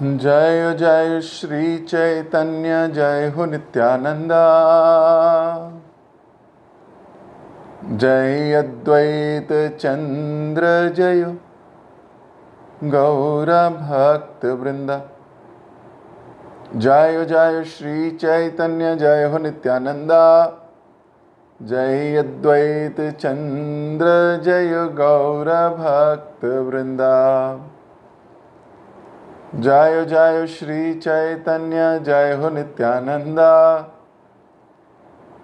जय जय श्री चैतन्य जय हो नित्यानंदा। जय अद्वैत चंद्र जय गौर भक्त वृंदा। जय जय श्री चैतन्य जय हो नित्यानंदा। जय अद्वैत चंद्र जय गौर भक्त वृंदा। जय जय श्री चैतन्य जय हो नित्यानंदा।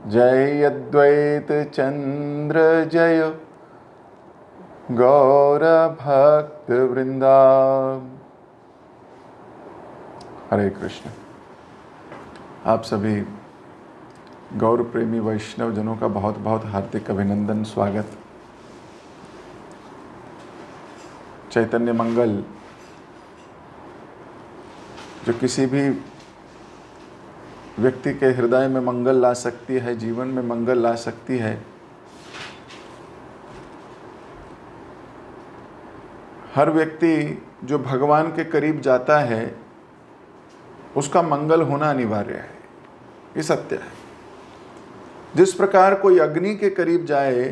जय अद्वैत चंद्र जय गौर भक्त वृंदा। हरे कृष्ण। आप सभी गौर प्रेमी वैष्णव जनों का बहुत बहुत हार्दिक अभिनंदन, स्वागत। चैतन्य मंगल जो किसी भी व्यक्ति के हृदय में मंगल ला सकती है, जीवन में मंगल ला सकती है, हर व्यक्ति जो भगवान के करीब जाता है उसका मंगल होना अनिवार्य है। ये सत्य है। जिस प्रकार कोई अग्नि के करीब जाए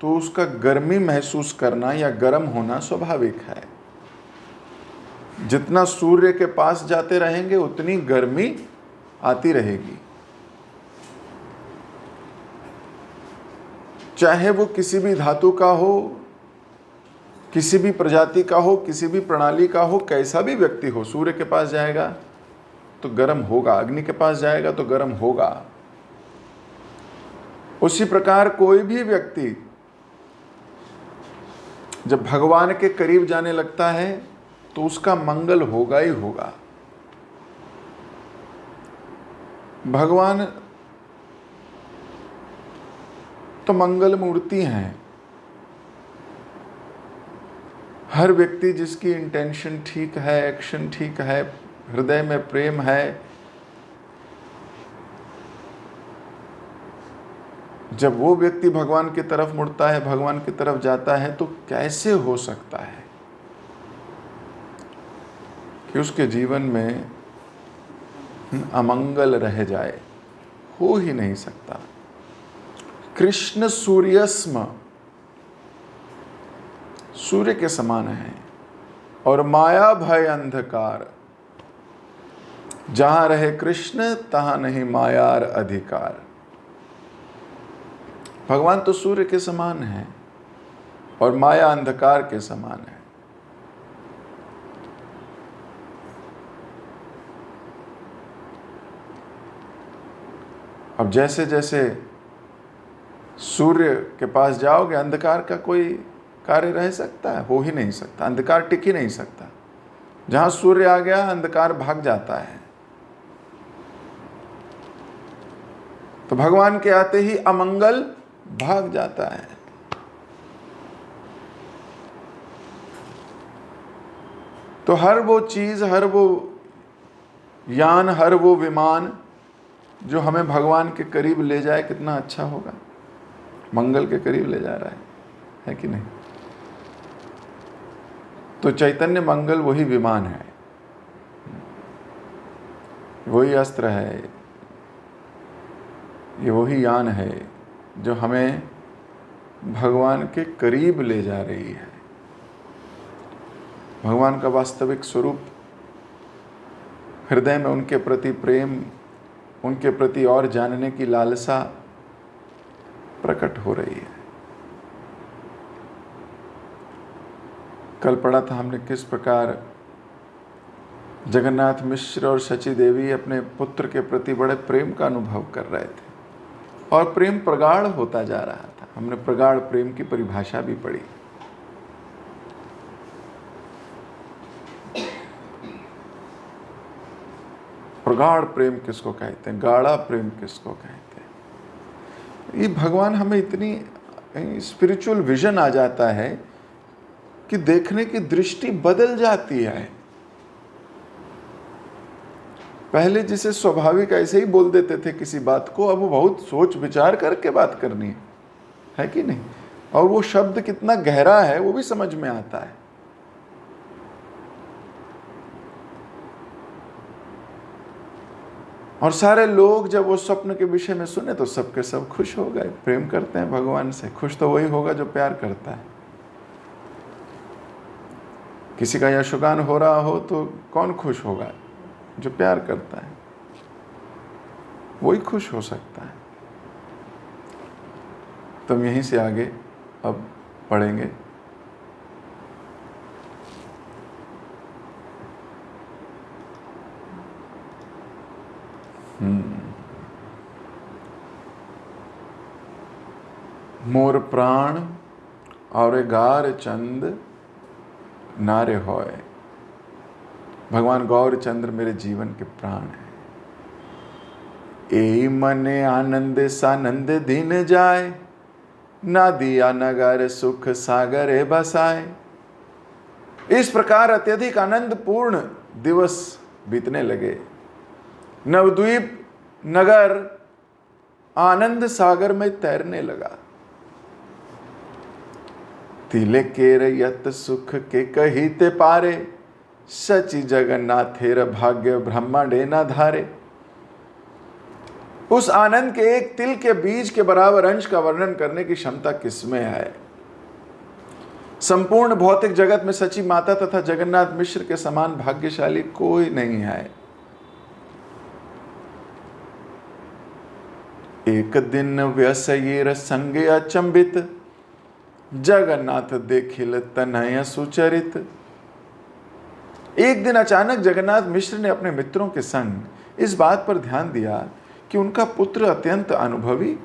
तो उसका गर्मी महसूस करना या गर्म होना स्वाभाविक है। जितना सूर्य के पास जाते रहेंगे उतनी गर्मी आती रहेगी। चाहे वो किसी भी धातु का हो, किसी भी प्रजाति का हो, किसी भी प्रणाली का हो, कैसा भी व्यक्ति हो, सूर्य के पास जाएगा तो गर्म होगा, अग्नि के पास जाएगा तो गर्म होगा। उसी प्रकार कोई भी व्यक्ति जब भगवान के करीब जाने लगता है तो उसका मंगल होगा ही होगा। भगवान तो मंगल मूर्ति हैं। हर व्यक्ति जिसकी इंटेंशन ठीक है, एक्शन ठीक है, हृदय में प्रेम है, जब वो व्यक्ति भगवान की तरफ मुड़ता है, भगवान की तरफ जाता है, तो कैसे हो सकता है कि उसके जीवन में अमंगल रह जाए? हो ही नहीं सकता। कृष्ण सूर्यस्म, सूर्य के समान है, और माया भय अंधकार। जहां रहे कृष्ण तहां नहीं मायार अधिकार। भगवान तो सूर्य के समान है और माया अंधकार के समान है। अब जैसे जैसे सूर्य के पास जाओगे, अंधकार का कोई कार्य रह सकता है? हो ही नहीं सकता। अंधकार टिक ही नहीं सकता। जहां सूर्य आ गया अंधकार भाग जाता है। तो भगवान के आते ही अमंगल भाग जाता है। तो हर वो चीज, हर वो यान, हर वो विमान जो हमें भगवान के करीब ले जाए, कितना अच्छा होगा। मंगल के करीब ले जा रहा है कि नहीं? तो चैतन्य मंगल वही विमान है, वही अस्त्र है, ये वही यान है जो हमें भगवान के करीब ले जा रही है। भगवान का वास्तविक स्वरूप, हृदय में उनके प्रति प्रेम, उनके प्रति और जानने की लालसा प्रकट हो रही है। कल पढ़ा था हमने किस प्रकार जगन्नाथ मिश्र और शची देवी अपने पुत्र के प्रति बड़े प्रेम का अनुभव कर रहे थे और प्रेम प्रगाढ़ होता जा रहा था। हमने प्रगाढ़ प्रेम की परिभाषा भी पढ़ी। प्रगाढ़ प्रेम किसको कहते हैं, गाढ़ा प्रेम किसको कहते हैं? ये भगवान हमें इतनी स्पिरिचुअल विजन आ जाता है कि देखने की दृष्टि बदल जाती है। पहले जिसे स्वाभाविक ऐसे ही बोल देते थे किसी बात को, अब वो बहुत सोच विचार करके बात करनी है कि नहीं? और वो शब्द कितना गहरा है वो भी समझ में आता है। और सारे लोग जब वो स्वप्न के विषय में सुने तो सबके सब खुश हो गए, प्रेम करते हैं भगवान से। खुश तो वही होगा जो प्यार करता है। किसी का यशोगान हो रहा हो तो कौन खुश होगा? जो प्यार करता है वही खुश हो सकता है। तो हम यहीं से आगे अब पढ़ेंगे। मोर प्राण और गार चंद नारे होए। भगवान गौरचंद्र मेरे जीवन के प्राण हैं। ए मने आनंद सानंद दिन जाए, ना दिया नगर सुख सागरे बसाए। इस प्रकार अत्यधिक आनंद पूर्ण दिवस बीतने लगे। नवद्वीप नगर आनंद सागर में तैरने लगा। तिले केर यत सुख के कहीते पारे, सची जगन्नाथेर भाग्य ब्रह्मांडे न धारे। उस आनंद के एक तिल के बीज के बराबर अंश का वर्णन करने की क्षमता किसमें है? संपूर्ण भौतिक जगत में सची माता तथा जगन्नाथ मिश्र के समान भाग्यशाली कोई नहीं है। एक दिन व्यसयेर संगे अचंबित, जगन्नाथ देखिल तनय सुचरित। एक दिन अचानक जगन्नाथ मिश्र ने अपने मित्रों के संग इस बात पर ध्यान दिया कि उनका पुत्र अत्यंत अनुभवी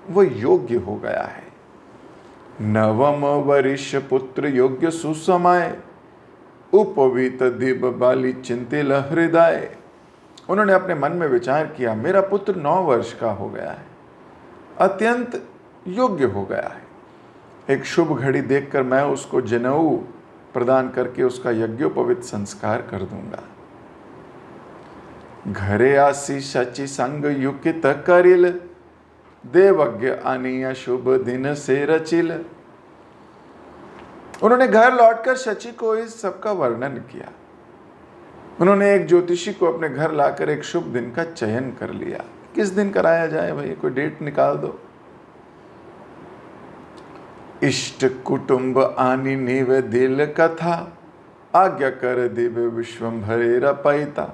व योग्य हो गया है। नवम वरिष्ठ पुत्र योग्य सुसमय, उपवीत दिव बाली चिंतिल हृदय। उन्होंने अपने मन में विचार किया, मेरा पुत्र 9 वर्ष का हो गया है, अत्यंत योग्य हो गया है। एक शुभ घड़ी देखकर मैं उसको जनेऊ प्रदान करके उसका यज्ञोपवीत संस्कार कर दूंगा। घरे आसी सची संग युकित करिल, देवज्ञ आनिया शुभ दिन से रचिल। उन्होंने घर लौटकर शची को इस सब का वर्णन किया। उन्होंने एक ज्योतिषी को अपने घर लाकर एक शुभ दिन का चयन कर लिया। किस दिन कराया जाए भाई, कोई डेट निकाल दो। इष्ट कुटुंब आनी निव दिल कथा, आज्ञा कर दिव्य विश्वंभरे रपैता।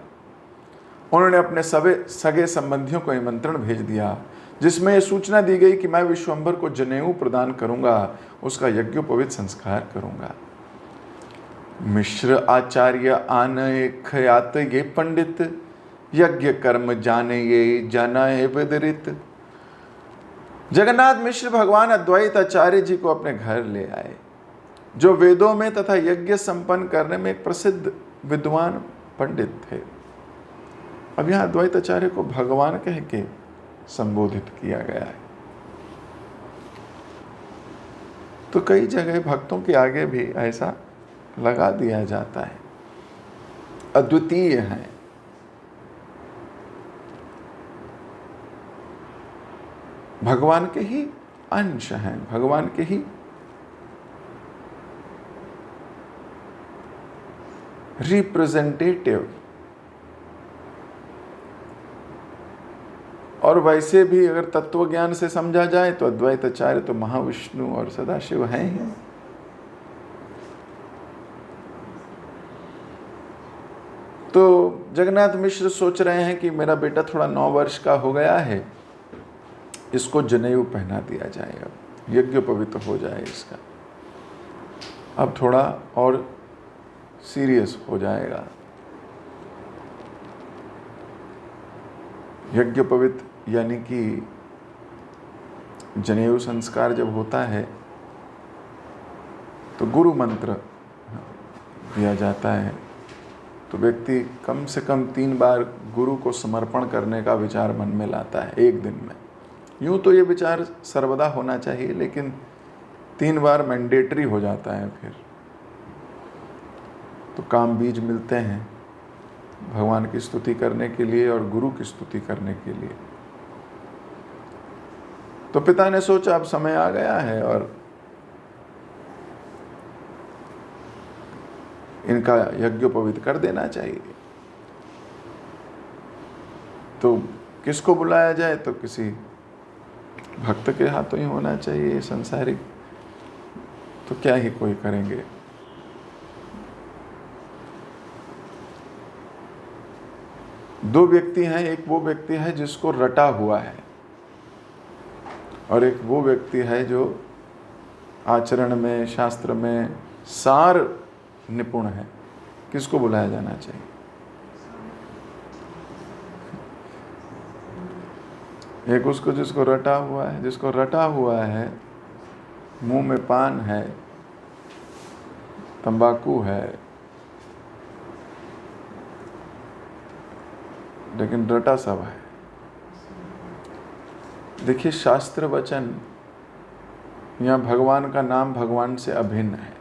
उन्होंने अपने सगे संबंधियों को निमंत्रण भेज दिया, जिसमें यह सूचना दी गई कि मैं विश्वंभर को जनेऊ प्रदान करूंगा, उसका यज्ञोपवीत संस्कार करूंगा। मिश्र आचार्य आन ख्यात ये पंडित, यज्ञ कर्म जाने ये जाना है विदरित। जगन्नाथ मिश्र भगवान अद्वैत आचार्य जी को अपने घर ले आए, जो वेदों में तथा यज्ञ संपन्न करने में एक प्रसिद्ध विद्वान पंडित थे। अब यहाँ अद्वैत आचार्य को भगवान कह के संबोधित किया गया है। तो कई जगह भक्तों के आगे भी ऐसा लगा दिया जाता है। अद्वितीय है, भगवान के ही अंश हैं, भगवान के ही रिप्रेजेंटेटिव। और वैसे भी अगर तत्व ज्ञान से समझा जाए तो अद्वैत आचार्य तो महाविष्णु और सदाशिव हैं ही। तो जगन्नाथ मिश्र सोच रहे हैं कि मेरा बेटा थोड़ा 9 वर्ष का हो गया है, इसको जनेऊ पहना दिया जाए, अब यज्ञोपवीत हो जाए इसका, अब थोड़ा और सीरियस हो जाएगा। यज्ञोपवीत यानी कि जनेऊ संस्कार जब होता है तो गुरु मंत्र दिया जाता है। तो व्यक्ति कम से कम 3 बार गुरु को समर्पण करने का विचार मन में लाता है एक दिन में। यूँ तो ये विचार सर्वदा होना चाहिए, लेकिन 3 बार मैंडेटरी हो जाता है। फिर तो काम बीज मिलते हैं भगवान की स्तुति करने के लिए और गुरु की स्तुति करने के लिए। तो पिता ने सोचा अब समय आ गया है और इनका यज्ञोपवीत कर देना चाहिए। तो किसको बुलाया जाए? तो किसी भक्त के हाथों ही होना चाहिए। संसारिक तो क्या ही कोई करेंगे। दो व्यक्ति हैं, एक वो व्यक्ति है जिसको रटा हुआ है और एक वो व्यक्ति है जो आचरण में, शास्त्र में सार निपुण है। किसको बुलाया जाना चाहिए? एक उसको जिसको रटा हुआ है। जिसको रटा हुआ है, मुंह में पान है, तंबाकू है, लेकिन रटा सब है। देखिए, शास्त्र वचन या भगवान का नाम भगवान से अभिन्न है।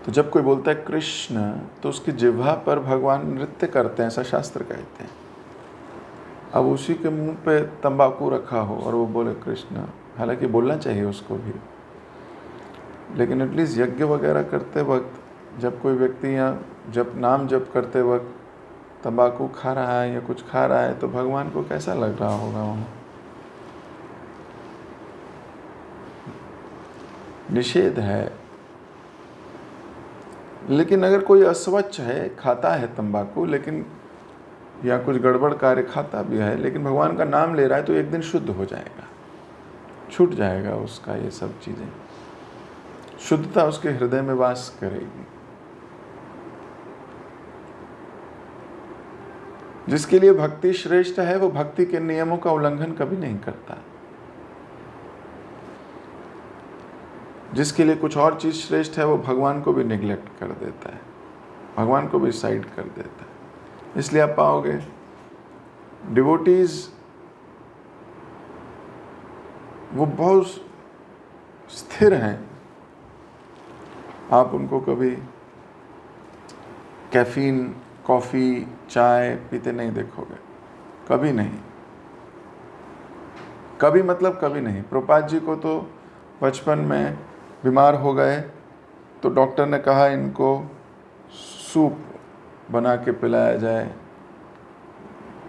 तो जब कोई बोलता है कृष्ण, तो उसकी जिह्वा पर भगवान नृत्य करते हैं, ऐसा शास्त्र कहते हैं। अब उसी के मुंह पे तंबाकू रखा हो और वो बोले कृष्ण, हालांकि बोलना चाहिए उसको भी, लेकिन एटलीस्ट यज्ञ वगैरह करते वक्त जब कोई व्यक्ति या जब नाम जप करते वक्त तंबाकू खा रहा है या कुछ खा रहा है, तो भगवान को कैसा लग रहा होगा? वहाँ निषेध है। लेकिन अगर कोई अस्वच्छ है, खाता है तंबाकू, लेकिन या कुछ गड़बड़ कार्य खाता भी है, लेकिन भगवान का नाम ले रहा है, तो एक दिन शुद्ध हो जाएगा, छूट जाएगा उसका ये सब चीज़ें। शुद्धता उसके हृदय में वास करेगी। जिसके लिए भक्ति श्रेष्ठ है, वो भक्ति के नियमों का उल्लंघन कभी नहीं करता। जिसके लिए कुछ और चीज श्रेष्ठ है, वो भगवान को भी निग्लेक्ट कर देता है, भगवान को भी साइड कर देता है। इसलिए आप पाओगे डिवोटीज वो बहुत स्थिर हैं। आप उनको कभी कैफीन, कॉफ़ी, चाय पीते नहीं देखोगे, कभी नहीं। कभी मतलब कभी नहीं। प्रभुपाद जी को तो बचपन में बीमार हो गए तो डॉक्टर ने कहा इनको सूप बना के पिलाया जाए,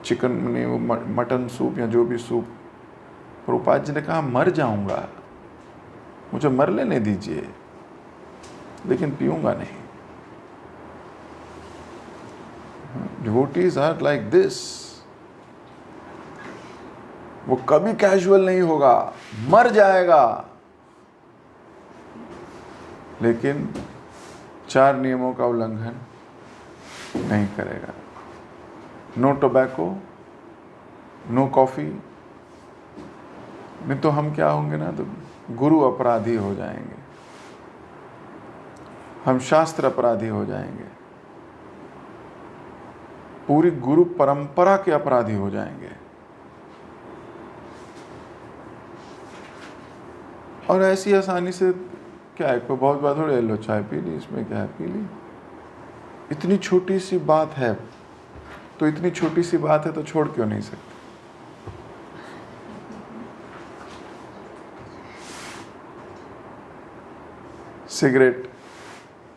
चिकन नहीं, वो मटन सूप या जो भी सूप। प्रभुपाद जी ने कहा मर जाऊंगा, मुझे मर लेने दीजिए, लेकिन पीऊंगा नहीं। Devotees are like this. वो कभी कैजुअल नहीं होगा, मर जाएगा, लेकिन 4 नियमों का उल्लंघन नहीं करेगा। No tobacco, no coffee. नहीं तो हम क्या होंगे ना, तो गुरु अपराधी हो जाएंगे, हम शास्त्र अपराधी हो जाएंगे, पूरी गुरु परंपरा के अपराधी हो जाएंगे। और ऐसी आसानी से क्या है, कोई बहुत बात थोड़ी, लो चाय पी ली, इसमें क्या है, पी ली। इतनी छोटी सी बात है, तो इतनी छोटी सी बात है तो छोड़ क्यों नहीं सकते? सिगरेट,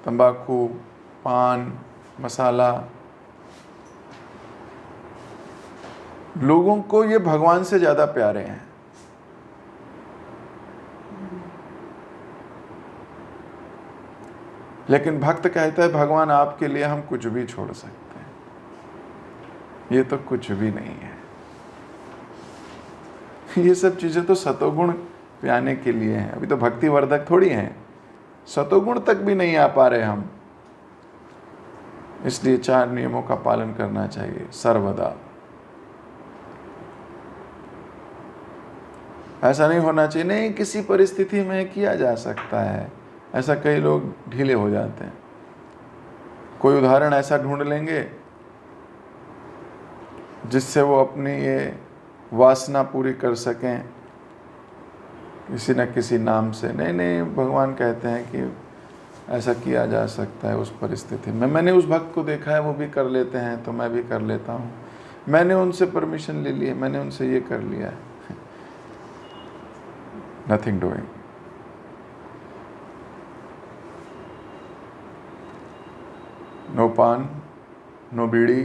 तंबाकू, पान, मसाला, लोगों को ये भगवान से ज्यादा प्यारे हैं। लेकिन भक्त कहता है भगवान आपके लिए हम कुछ भी छोड़ सकते हैं। ये तो कुछ भी नहीं है। ये सब चीजें तो सतोगुण पाने के लिए हैं, अभी तो भक्ति वर्धक थोड़ी हैं। सतोगुण तक भी नहीं आ पा रहे हम। इसलिए 4 नियमों का पालन करना चाहिए सर्वदा। ऐसा नहीं होना चाहिए नहीं किसी परिस्थिति में किया जा सकता है, ऐसा कई लोग ढीले हो जाते हैं। कोई उदाहरण ऐसा ढूंढ लेंगे जिससे वो अपनी ये वासना पूरी कर सकें किसी न किसी नाम से। नहीं, भगवान कहते हैं कि ऐसा किया जा सकता है उस परिस्थिति में। मैंने उस भक्त को देखा है, वो भी कर लेते हैं तो मैं भी कर लेता हूँ। मैंने उनसे परमिशन ले ली है, मैंने उनसे ये कर लिया है। Nothing doing. नो पान, नो बीड़ी,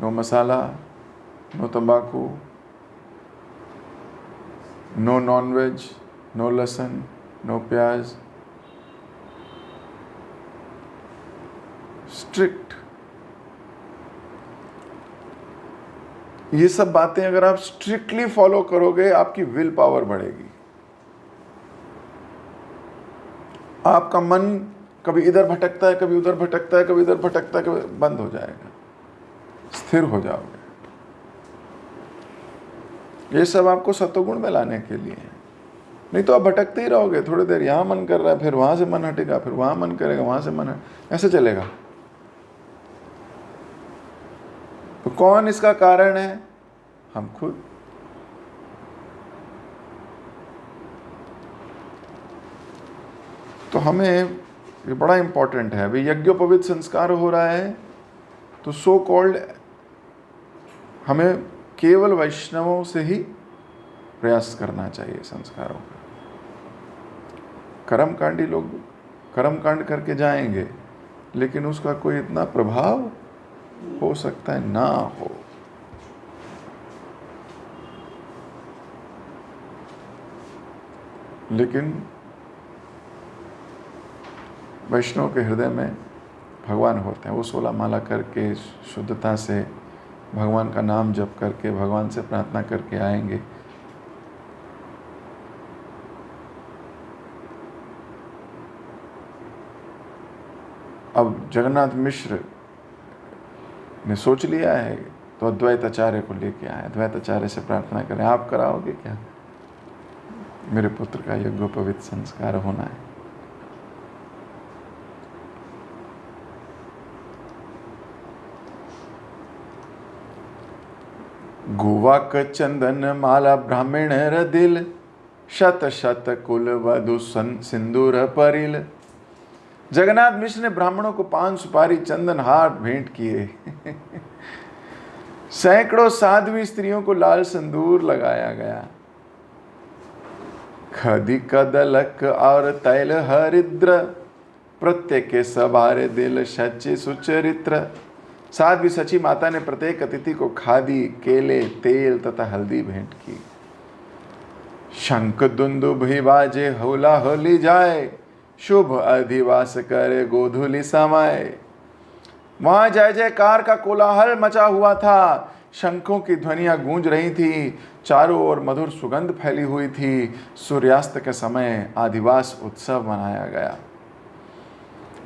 नो मसाला, नो तंबाकू, नो नॉनवेज, नो लहसुन, नो प्याज, स्ट्रिक्ट। ये सब बातें अगर आप स्ट्रिक्टली फॉलो करोगे, आपकी विल पावर बढ़ेगी। आपका मन कभी इधर भटकता है, कभी उधर भटकता है, कभी इधर भटकता है, कभी बंद हो जाएगा, स्थिर हो जाओगे। ये सब आपको सत्वगुण में लाने के लिए है, नहीं तो आप भटकते ही रहोगे। थोड़ी देर यहाँ मन कर रहा है, फिर वहां से मन हटेगा, फिर वहां मन करेगा, वहां से मन ऐसे चलेगा। तो कौन इसका कारण है? हम खुद। तो हमें ये बड़ा इंपॉर्टेंट है। अभी यज्ञोपवीत संस्कार हो रहा है, तो सो कॉल्ड हमें केवल वैष्णवों से ही प्रयास करना चाहिए संस्कारों का। कर्मकांडी लोग कर्मकांड करके जाएंगे, लेकिन उसका कोई इतना प्रभाव हो सकता है ना हो। लेकिन वैष्णव के हृदय में भगवान होते हैं। वो 16 माला करके शुद्धता से भगवान का नाम जप करके भगवान से प्रार्थना करके आएंगे। अब जगन्नाथ मिश्र ने सोच लिया है, तो अद्वैत आचार्य को लेके आए। अद्वैत आचार्य से प्रार्थना करें, आप कराओगे क्या? मेरे पुत्र का यज्ञोपवीत संस्कार होना है। गुवाक चंदन माला ब्राह्मण दिल, शत शत कुल वधु सिंदूर परिल। जगन्नाथ मिश्र ने ब्राह्मणों को 5 सुपारी चंदन हार भेंट किए। सैकड़ों साध्वी स्त्रियों को लाल सिंदूर लगाया गया। खदी कदलक और तैल हरिद्र, प्रत्येक सवारे दिल सच्चे सुचरित्र। साध्वी सची माता ने प्रत्येक अतिथि को खादी, केले, तेल तथा हल्दी भेंट की। शंख दुंदुभि बाजे, होला होली जाए, शुभ अधिवास करे गोधुली समाए। वहां जय जयकार का कोलाहल मचा हुआ था। शंखों की ध्वनियां गूंज रही थी, चारों ओर मधुर सुगंध फैली हुई थी। सूर्यास्त के समय आदिवास उत्सव मनाया गया।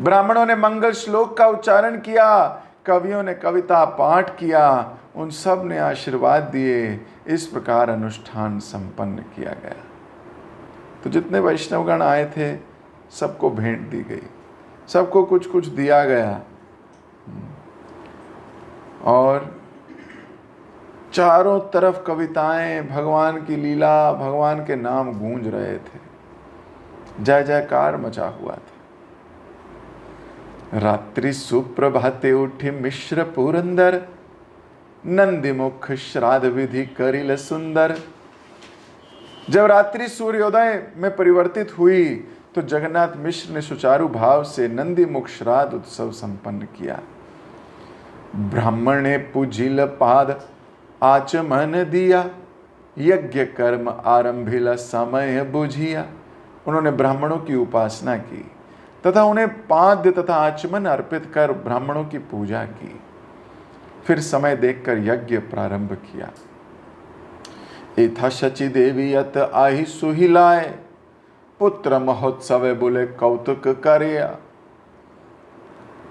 ब्राह्मणों ने मंगल श्लोक का उच्चारण किया, कवियों ने कविता पाठ किया, उन सब ने आशीर्वाद दिए। इस प्रकार अनुष्ठान संपन्न किया गया। तो जितने वैष्णवगण आए थे, सबको भेंट दी गई, सबको कुछ कुछ दिया गया, और चारों तरफ कविताएं, भगवान की लीला, भगवान के नाम गूंज रहे थे। जय जयकार मचा हुआ था। रात्रि सुप्रभाते उठी मिश्र पुरंदर, नंदीमुख श्राद्ध विधि करिल सुंदर। जब रात्रि सूर्योदय में परिवर्तित हुई, तो जगन्नाथ मिश्र ने सुचारू भाव से नंदीमुख श्राद्ध उत्सव संपन्न किया। ब्राह्मण ने पूजिल पाद आचमन दिया, यज्ञ कर्म आरंभिला समय बुझिया। उन्होंने ब्राह्मणों की उपासना की तथा उन्हें पाद्य तथा आचमन अर्पित कर ब्राह्मणों की पूजा की। फिर समय देखकर यज्ञ प्रारंभ किया। एथा शची देवी अत आही सुहिलाए, पुत्र महोत्सव बोले कौतुक करिया।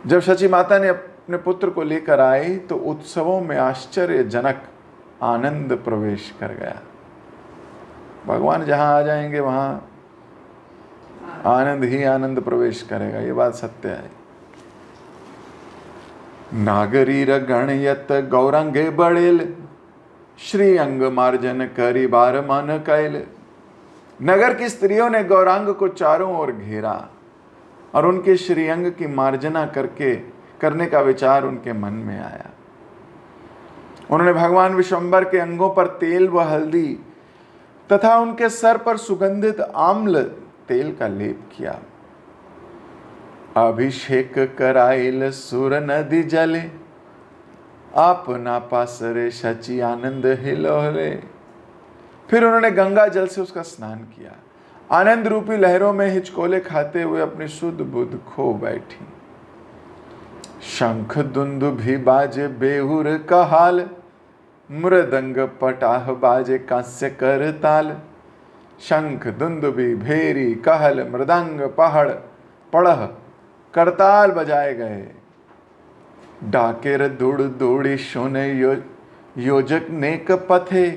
जब शची माता ने अपने पुत्र को लेकर आई, तो उत्सवों में आश्चर्यजनक आनंद प्रवेश कर गया। भगवान जहां आ जाएंगे वहां आनंद ही आनंद प्रवेश करेगा, ये बात सत्य है। नागरीर गणयत गौरांगे बड़ेल, श्री अंग मार्जन करी बार मन कैल। नगर की स्त्रियों ने गौरांग को चारों ओर घेरा और उनके श्रीअंग की मार्जना करने का विचार उनके मन में आया। उन्होंने भगवान विश्वंभर के अंगों पर तेल व हल्दी तथा उनके सर पर सुगंधित आम्ल तेल का लेप किया। अभिषेक कराइल सुर नदी जले, आप ना पासरे शची आनंद हिलोले। फिर उन्होंने गंगा जल से उसका स्नान किया। आनंद रूपी लहरों में हिचकोले खाते हुए अपनी शुद्ध बुद्ध खो बैठी। शंख दुंदुभि बाजे बेहुर का हाल, मृदंग पटाह बाजे कांस्य कर ताल। शंख दुंदुभि भेरी कहल मृदंग पहाड़ पड़ह करताल बजाए गए। डाकेर दुड़ दौड़ी सुन योजक नेक पथे,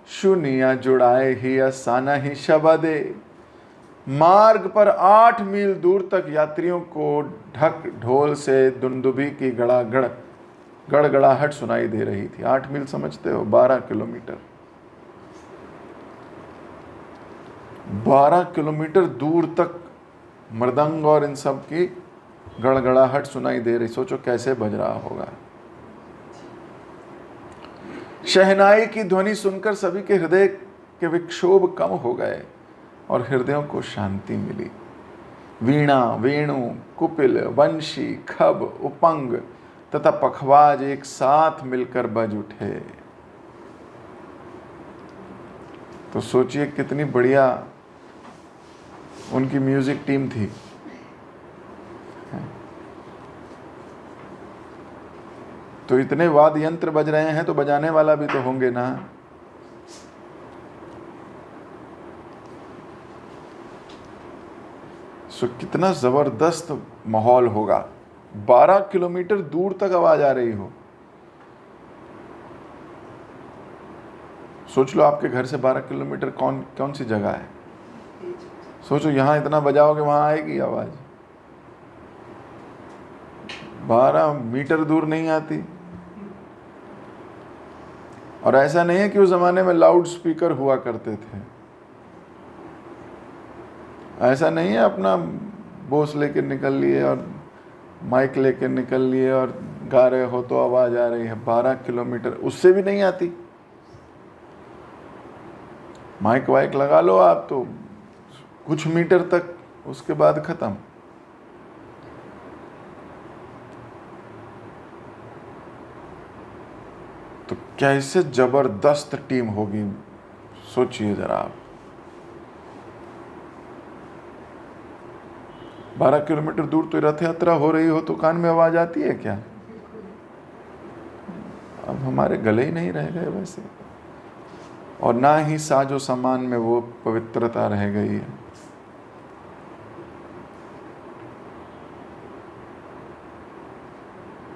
शुनिया जुड़ाए ही असाना ही शबदे। मार्ग पर 8 मील दूर तक यात्रियों को ढक ढोल से दुंदुभी की गड़गड़ाहट सुनाई दे रही थी। 8 मील समझते हो, 12 किलोमीटर। 12 किलोमीटर दूर तक मृदंग और इन सब की गड़गड़ाहट सुनाई दे रही। सोचो कैसे बज रहा होगा। शहनाई की ध्वनि सुनकर सभी के हृदय के विक्षोभ कम हो गए और हृदयों को शांति मिली। वीणा, वेणु, कुपिल, वंशी, खब, उपंग तथा पखवाज एक साथ मिलकर बज उठे। तो सोचिए कितनी बढ़िया उनकी म्यूजिक टीम थी। तो इतने वाद्य यंत्र बज रहे हैं तो बजाने वाला भी तो होंगे ना। सो कितना जबरदस्त माहौल होगा। 12 किलोमीटर दूर तक आवाज आ रही हो। सोच लो आपके घर से 12 किलोमीटर कौन सी जगह है। सोचो यहाँ इतना बजाओगे वहां आएगी आवाज। 12 मीटर दूर नहीं आती। और ऐसा नहीं है कि उस जमाने में लाउड स्पीकर हुआ करते थे। ऐसा नहीं है अपना बोस लेके निकल लिए और माइक लेके निकल लिए और गा रहे हो तो आवाज आ रही है। 12 किलोमीटर उससे भी नहीं आती। माइक वाइक लगा लो आप तो कुछ मीटर तक, उसके बाद खत्म। तो कैसे जबरदस्त टीम होगी सोचिए जरा आप। 12 किलोमीटर दूर तो रथ यात्रा हो रही हो तो कान में आवाज आती है क्या? अब हमारे गले ही नहीं रह गए वैसे, और ना ही साजो सामान में वो पवित्रता रह गई है।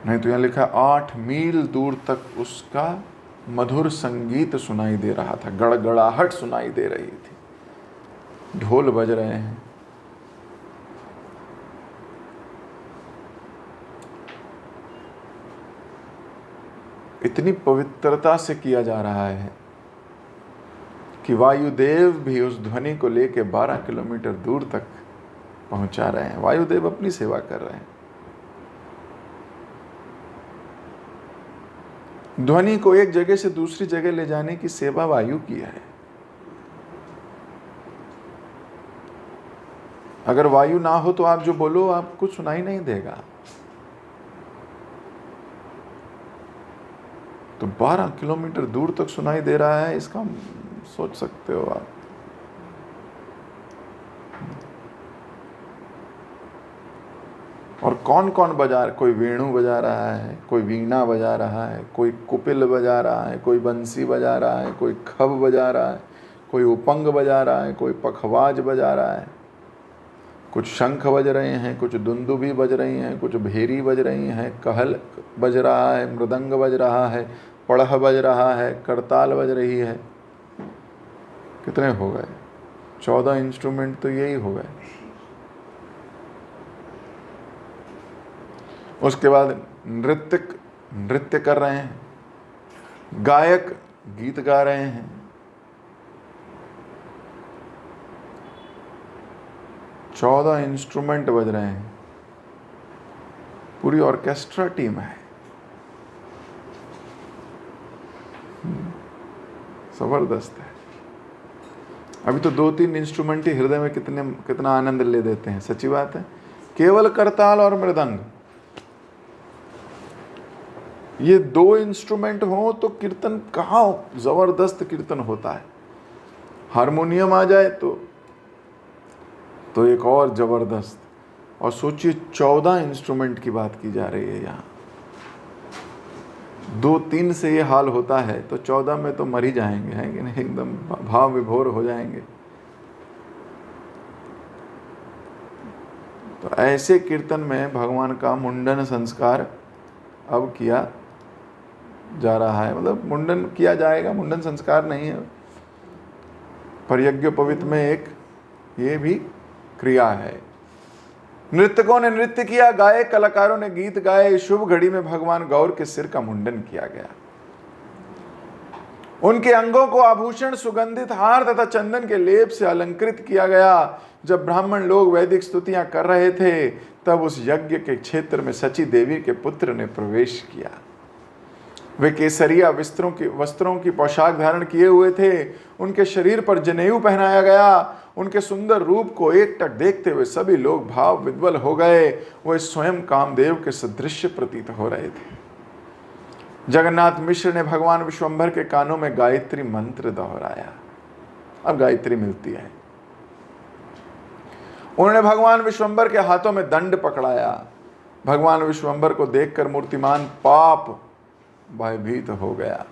नहीं तो यहाँ लिखा 8 मील दूर तक उसका मधुर संगीत सुनाई दे रहा था, गड़गड़ाहट सुनाई दे रही थी, ढोल बज रहे हैं। इतनी पवित्रता से किया जा रहा है कि वायुदेव भी उस ध्वनि को लेकर 12 किलोमीटर दूर तक पहुंचा रहे हैं। वायुदेव अपनी सेवा कर रहे हैं। ध्वनि को एक जगह से दूसरी जगह ले जाने की सेवा वायु की है। अगर वायु ना हो तो आप जो बोलो आपको सुनाई नहीं देगा। तो 12 किलोमीटर दूर तक सुनाई दे रहा है, इसका सोच सकते हो आप। और कौन कौन बजा, कोई वेणु बजा रहा है, कोई वीणा बजा रहा है, कोई कुपिल बजा रहा है, कोई बंसी बजा रहा है, कोई खब बजा रहा है, कोई उपंग बजा रहा है, कोई पखवाज बजा रहा है, कुछ शंख बज रहे हैं, कुछ दुंदुभी बज रही हैं, कुछ भेरी बज रही हैं, कहल बज रहा है, मृदंग बज रहा है, पड़ह बज रहा है, करताल बज रही है। कितने हो गए? 14 इंस्ट्रूमेंट तो यही हो गए। उसके बाद नृत्य कर रहे हैं, गायक गीत गा रहे हैं। चौदह इंस्ट्रूमेंट बज रहे हैं, पूरी ऑर्केस्ट्रा टीम है। जबरदस्त है। अभी तो 2-3 इंस्ट्रूमेंट ही हृदय में कितना आनंद ले देते हैं। सच्ची बात है। केवल करताल और मृदंग, ये दो इंस्ट्रूमेंट हो तो कीर्तन कहाँ जबरदस्त कीर्तन होता है। हारमोनियम आ जाए तो एक और जबरदस्त। और सोचिए 14 इंस्ट्रूमेंट की बात की जा रही है यहाँ। 2-3 से ये हाल होता है तो 14 में तो मर ही जाएंगे, हैं कि नहीं, एकदम भाव विभोर हो जाएंगे। तो ऐसे कीर्तन में भगवान का मुंडन संस्कार अब किया जा रहा है, मतलब मुंडन किया जाएगा, मुंडन संस्कार नहीं है पर यज्ञोपवीत में एक ये भी क्रिया है। नृत्यकों ने नृत्य किया, गाए कलाकारों ने गीत गाए। शुभ घड़ी में भगवान गौर के सिर का मुंडन किया गया। उनके अंगों को आभूषण, सुगंधित हार तथा चंदन के लेप से अलंकृत किया गया। जब ब्राह्मण लोग वैदिक स्तुतियां कर रहे थे तब उस यज्ञ के क्षेत्र में सची देवी के पुत्र ने प्रवेश किया। वे केसरिया वस्त्रों की पोशाक धारण किए हुए थे। उनके शरीर पर जनेऊ पहनाया गया। उनके सुंदर रूप को एकटक देखते हुए सभी लोग भाव विद्वल हो गए। वह स्वयं कामदेव के सदृश प्रतीत हो रहे थे। जगन्नाथ मिश्र ने भगवान विश्वंभर के कानों में गायत्री मंत्र दोहराया। अब गायत्री मिलती है। उन्होंने भगवान विश्वंभर के हाथों में दंड पकड़ाया। भगवान विश्वंभर को देखकर मूर्तिमान पाप भयभीत हो गया।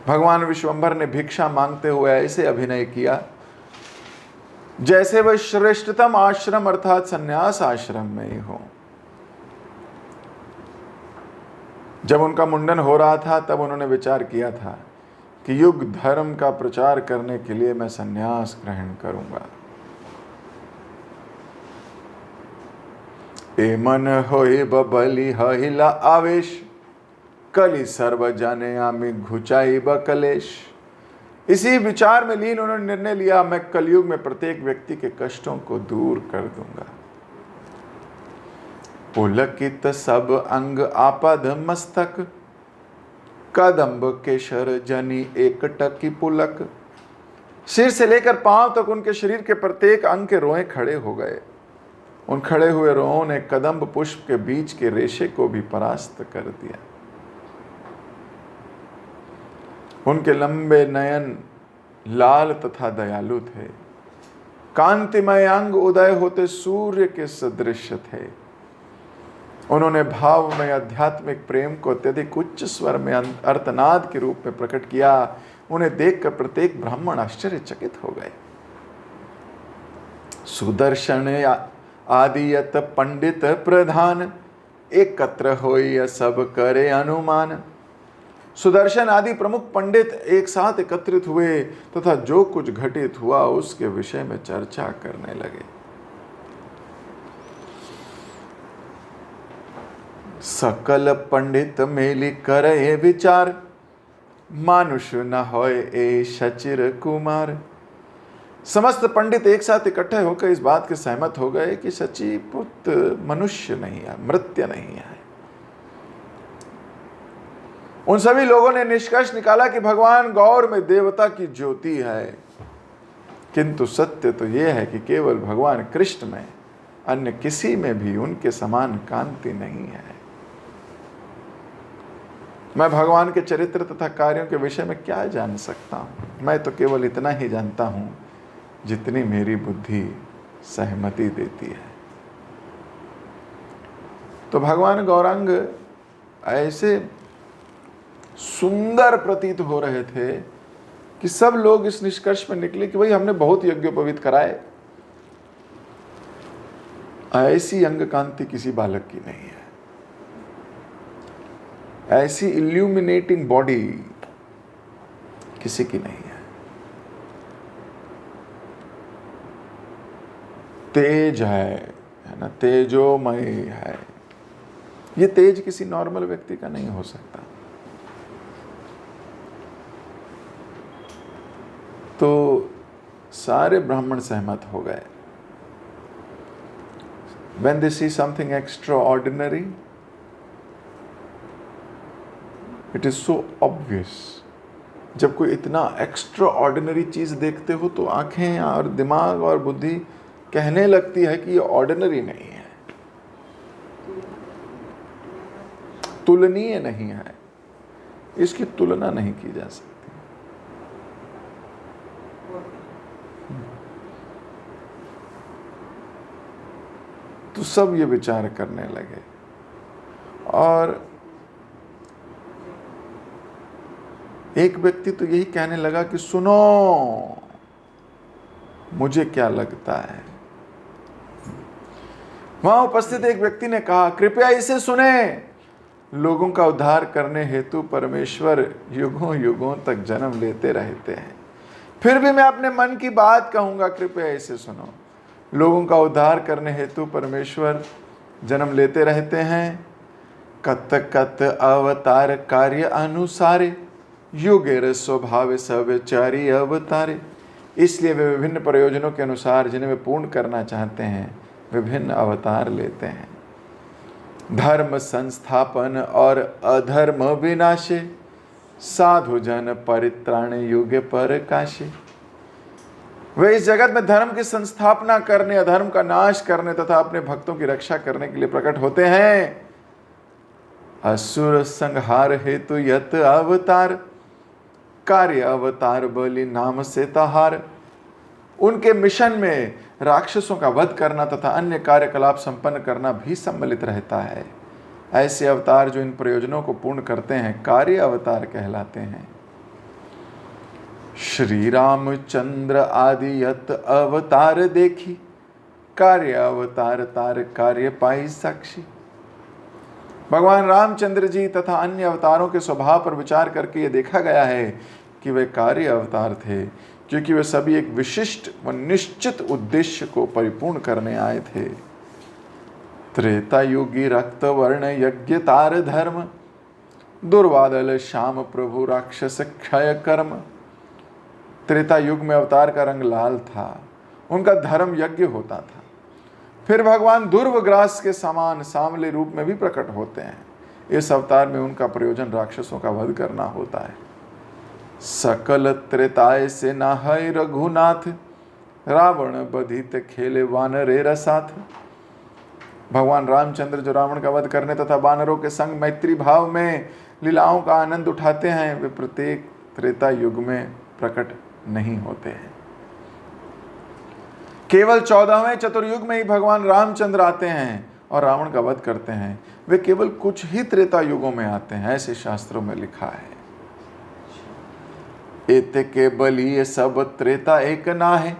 भगवान विश्वंभर ने भिक्षा मांगते हुए ऐसे अभिनय किया जैसे वह श्रेष्ठतम आश्रम अर्थात संन्यास आश्रम में ही हो। जब उनका मुंडन हो रहा था तब उन्होंने विचार किया था कि युग धर्म का प्रचार करने के लिए मैं संन्यास ग्रहण करूंगा। ए मन होई बबली हिला आवेश, कली सर्व जाने आमी घुचाई बकलेश। इसी विचार में लीन उन्होंने निर्णय लिया, मैं कलयुग में प्रत्येक व्यक्ति के कष्टों को दूर कर दूंगा। पुलकित सब अंग आपद मस्तक, कदम्ब केशर जनी एक टकी पुलक। सिर से लेकर पांव तक उनके शरीर के प्रत्येक अंग के रोए खड़े हो गए। उन खड़े हुए रोओं ने कदम्ब पुष्प के बीच के रेशे को भी परास्त कर दिया। उनके लंबे नयन लाल तथा दयालु थे। कांतिमय अंग उदय होते सूर्य के सदृश थे। उन्होंने भाव में आध्यात्मिक प्रेम को अत्यधिक उच्च स्वर में अर्तनाद के रूप में प्रकट किया। उन्हें देखकर प्रत्येक ब्राह्मण आश्चर्यचकित हो गए। सुदर्शन आदियत पंडित प्रधान, एकत्र होई सब करे अनुमान। सुदर्शन आदि प्रमुख पंडित एक साथ एकत्रित हुए तथा जो कुछ घटित हुआ उसके विषय में चर्चा करने लगे। सकल पंडित मेली करे विचार, मानुष न होए ए शचिर कुमार। समस्त पंडित एक साथ इकट्ठे होकर इस बात के सहमत हो गए कि शची पुत्र मनुष्य नहीं है, मृत्य नहीं है। उन सभी लोगों ने निष्कर्ष निकाला कि भगवान गौर में देवता की ज्योति है, किंतु सत्य तो यह है कि केवल भगवान कृष्ण में, अन्य किसी में भी उनके समान कांति नहीं है। मैं भगवान के चरित्र तथा कार्यों के विषय में क्या जान सकता हूं? मैं तो केवल इतना ही जानता हूं जितनी मेरी बुद्धि सहमति देती है। तो भगवान गौरांग ऐसे सुंदर प्रतीत हो रहे थे कि सब लोग इस निष्कर्ष में निकले कि भाई हमने बहुत यज्ञोपवीत कराए, ऐसी अंग कांति किसी बालक की नहीं है, ऐसी इल्यूमिनेटिंग बॉडी किसी की नहीं है। तेज है ना, तेजोमय है। ये तेज किसी नॉर्मल व्यक्ति का नहीं हो सकता। तो सारे ब्राह्मण सहमत हो गए। When they see something extraordinary, it is so obvious. जब कोई इतना एक्स्ट्रा ऑर्डिनरी चीज देखते हो तो आंखें और दिमाग और बुद्धि कहने लगती है कि ये ऑर्डिनरी नहीं है। तुलनीय नहीं है, इसकी तुलना नहीं की जा सकती। तो सब ये विचार करने लगे और एक व्यक्ति तो यही कहने लगा कि सुनो, मुझे क्या लगता है। वहां उपस्थित एक व्यक्ति ने कहा, कृपया इसे सुने, लोगों का उद्धार करने हेतु परमेश्वर युगों युगों तक जन्म लेते रहते हैं। फिर भी मैं अपने मन की बात कहूंगा, कृपया इसे सुनो। लोगों का उद्धार करने हेतु परमेश्वर जन्म लेते रहते हैं। कत कत अवतार कार्य अनुसारे, युगेर स्वभाव सब चारी अवतारे। इसलिए वे विभिन्न प्रयोजनों के अनुसार जिन्हें वे पूर्ण करना चाहते हैं विभिन्न अवतार लेते हैं। धर्म संस्थापन और अधर्म विनाशे, साधु जन परित्राण युग पर काशे। वे इस जगत में धर्म की संस्थापना करने, अधर्म का नाश करने तथा अपने भक्तों की रक्षा करने के लिए प्रकट होते हैं। असुर संहार हेतु यत अवतार, कार्य अवतार बलि नाम से तहार। उनके मिशन में राक्षसों का वध करना तथा अन्य कार्यकलाप संपन्न करना भी सम्मिलित रहता है। ऐसे अवतार जो इन प्रयोजनों को पूर्ण करते हैं कार्य अवतार कहलाते हैं। श्री रामचंद्र आदि यत अवतार देखी, कार्य अवतार तार कार्य पाई साक्षी। भगवान रामचंद्र जी तथा अन्य अवतारों के स्वभाव पर विचार करके ये देखा गया है कि वे कार्य अवतार थे, क्योंकि वे सभी एक विशिष्ट व निश्चित उद्देश्य को परिपूर्ण करने आए थे। त्रेता युगी रक्त वर्ण यज्ञ तार धर्म, दुर्वादल श्याम प्रभु राक्षस क्षय कर्म। त्रेता युग में अवतार का रंग लाल था, उनका धर्म यज्ञ होता था। फिर भगवान दुर्वग्रास के समान सांवले रूप में भी प्रकट होते हैं। इस अवतार में उनका प्रयोजन राक्षसों का वध करना होता है। सकल त्रेताय से नाहय रघुनाथ, रावण बधित खेले वानरे रसाथ। भगवान रामचंद्र जो रावण का वध करने तथा वानरों के संग मैत्री भाव में लीलाओं का आनंद उठाते हैं, वे प्रत्येक त्रेता युग में प्रकट नहीं होते हैं। केवल 14वें चतुर्युग में ही भगवान रामचंद्र आते हैं और रावण का वध करते हैं। वे केवल कुछ ही त्रेता युगों में आते हैं, ऐसे शास्त्रों में लिखा है। एते के बलि ये सब त्रेता एक ना है,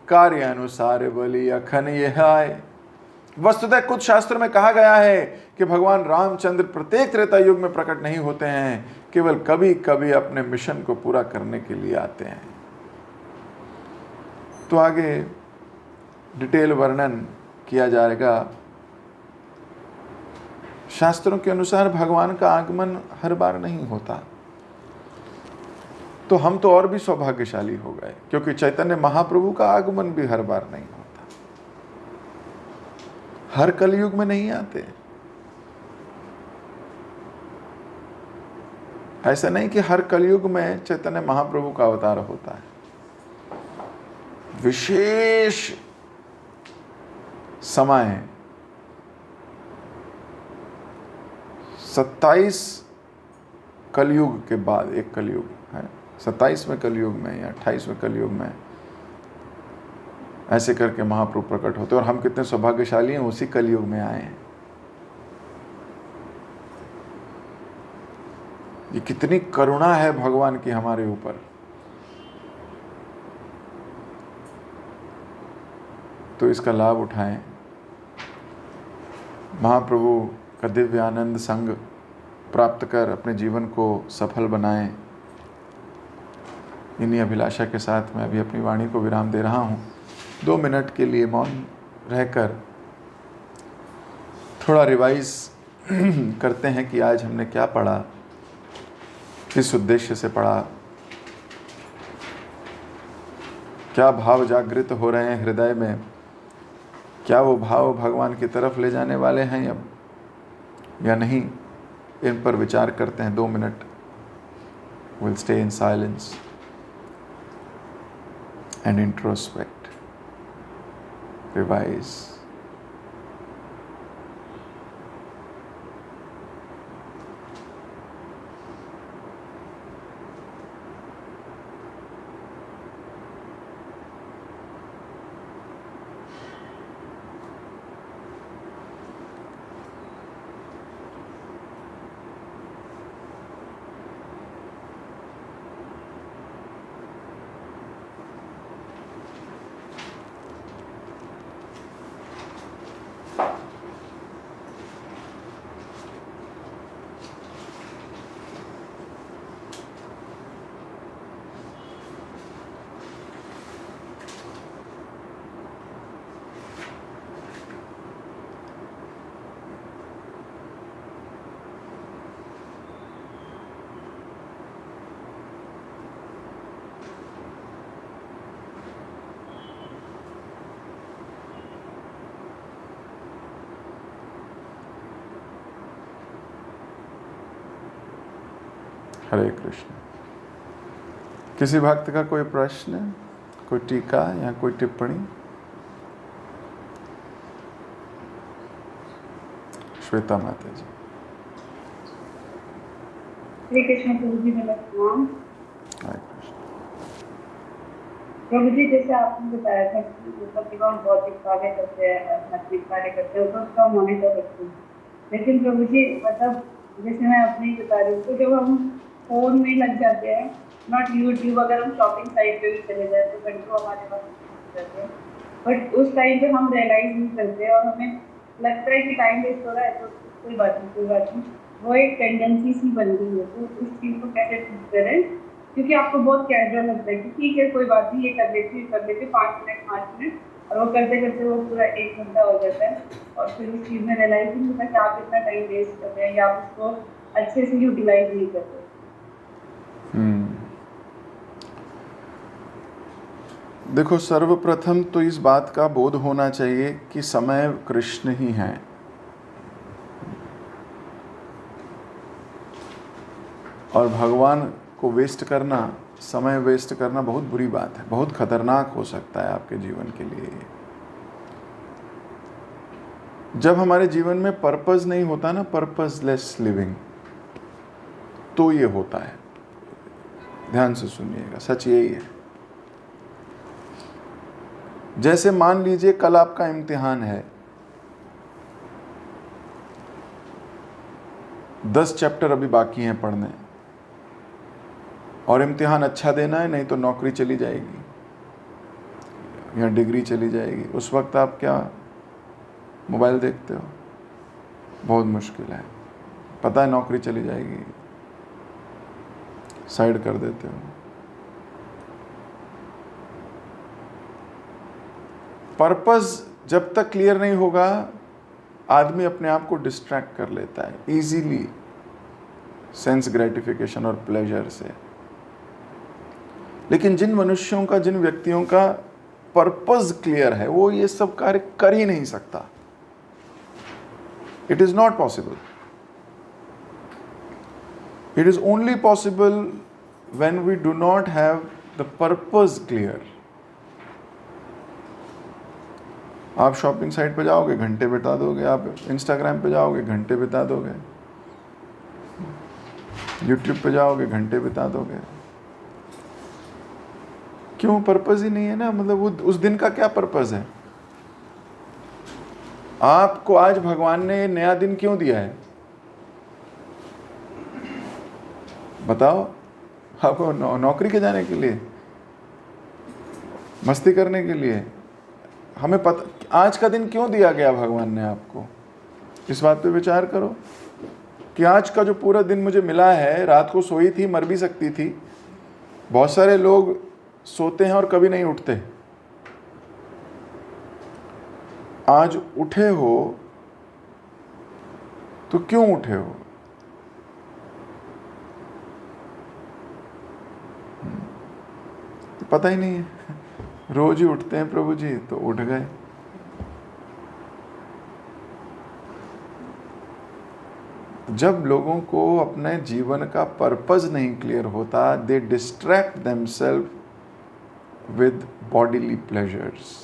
कार्य अनुसार बलि अखन यह आए। वस्तुतः कुछ शास्त्रों में कहा गया है कि भगवान रामचंद्र प्रत्येक त्रेता युग में प्रकट नहीं होते हैं, केवल कभी कभी अपने मिशन को पूरा करने के लिए आते हैं। तो आगे डिटेल वर्णन किया जाएगा। शास्त्रों के अनुसार भगवान का आगमन हर बार नहीं होता, तो हम तो और भी सौभाग्यशाली हो गए, क्योंकि चैतन्य महाप्रभु का आगमन भी हर बार नहीं होता, हर कलयुग में नहीं आते। ऐसा नहीं कि हर कलयुग में चैतन्य महाप्रभु का अवतार होता है। विशेष समय 27 कलयुग के बाद एक कलयुग है, 27वें कलयुग में या 28वें कलयुग में ऐसे करके महाप्रभु प्रकट होते हैं। और हम कितने सौभाग्यशाली हैं, उसी कलयुग में आए हैं। ये कितनी करुणा है भगवान की हमारे ऊपर। तो इसका लाभ उठाएं, महाप्रभु का दिव्य आनंद संग प्राप्त कर अपने जीवन को सफल बनाएं। इन्हीं अभिलाषा के साथ मैं अभी अपनी वाणी को विराम दे रहा हूँ। 2 मिनट के लिए मौन रहकर थोड़ा रिवाइज करते हैं कि आज हमने क्या पढ़ा, किस उद्देश्य से पढ़ा, क्या भाव जागृत हो रहे हैं हृदय में, क्या वो भाव भगवान की तरफ ले जाने वाले हैं या नहीं। इन पर विचार करते हैं। 2 minute will stay in silence and introspect, revise. Hare Krishna. किसी भक्त का कोई प्रश्न, कोई टीका या कोई टिप्पणी? श्वेता माता जी। श्री कृष्ण प्रभु जी, नमस्कार। हरे कृष्ण। प्रभु जी, जैसे आपने बताया था कि प्रतिभा भौतिक कार्य करते हैं, आध्यात्मिक कार्य करते हैं, तो उसका मॉनिटर रखते हैं। लेकिन प्रभु जी, मतलब जैसे मैं अपनी ही बता रही हूँ, तो जब हम फोन में लग जाते हैं, नॉट यूट्यूब, अगर हम शॉपिंग साइट पे भी चले जाए तो घंटों हमारे पास जाते हैं, बट उस टाइम पे हम रियलाइज नहीं करते और हमें लगता है कि टाइम वेस्ट हो रहा है, तो कोई बात नहीं, कोई बात नहीं। वो एक टेंडेंसी सी बन गई है, तो उस चीज को कैसे ठीक करें? क्योंकि आपको बहुत कैजुअल लगता है कि ठीक है, कोई बात नहीं, ये कर लेती हूँ, कर लेती हूँ, 5 मिनट, और वो करते करते वो पूरा 1 घंटा हो जाता है, और फिर उस चीज़ में रियलाइज नहीं होता कि आप इतना टाइम वेस्ट कर रहे हैं या आप उसको अच्छे से यूटिलाइज नहीं कर रहे। देखो, सर्वप्रथम तो इस बात का बोध होना चाहिए कि समय कृष्ण ही है। और भगवान को वेस्ट करना, समय वेस्ट करना बहुत बुरी बात है, बहुत खतरनाक हो सकता है आपके जीवन के लिए। जब हमारे जीवन में पर्पस नहीं होता ना, पर्पसलेस लिविंग, तो ये होता है। ध्यान से सुनिएगा, सच यही है। जैसे मान लीजिए कल आपका इम्तिहान है, 10 चैप्टर अभी बाकी हैं पढ़ने, और इम्तिहान अच्छा देना है, नहीं तो नौकरी चली जाएगी या डिग्री चली जाएगी। उस वक्त आप क्या मोबाइल देखते हो? बहुत मुश्किल है, पता है नौकरी चली जाएगी, साइड कर देते हो। पर्पस जब तक क्लियर नहीं होगा, आदमी अपने आप को डिस्ट्रैक्ट कर लेता है इजीली, सेंस ग्रेटिफिकेशन और प्लेजर से। लेकिन जिन मनुष्यों का, जिन व्यक्तियों का पर्पस क्लियर है, वो ये सब कार्य कर ही नहीं सकता। It is not possible. It is only possible when we do not have the purpose clear. आप शॉपिंग साइट पे जाओगे, घंटे बिता दोगे। आप इंस्टाग्राम पे जाओगे, घंटे बिता दोगे। यूट्यूब पे जाओगे, घंटे बिता दोगे। क्यों? पर्पस ही नहीं है ना। मतलब वो उस दिन का क्या पर्पस है? आपको आज भगवान ने नया दिन क्यों दिया है? बताओ। आपको नौकरी के जाने के लिए, मस्ती करने के लिए? हमें पता आज का दिन क्यों दिया गया भगवान ने आपको? इस बात पे विचार करो कि आज का जो पूरा दिन मुझे मिला है, रात को सोई थी, मर भी सकती थी। बहुत सारे लोग सोते हैं और कभी नहीं उठते। आज उठे हो तो क्यों उठे हो? तो पता ही नहीं है। रोज ही उठते हैं प्रभु जी, तो उठ गए। जब लोगों को अपने जीवन का पर्पस नहीं क्लियर होता, they distract themselves with bodily pleasures.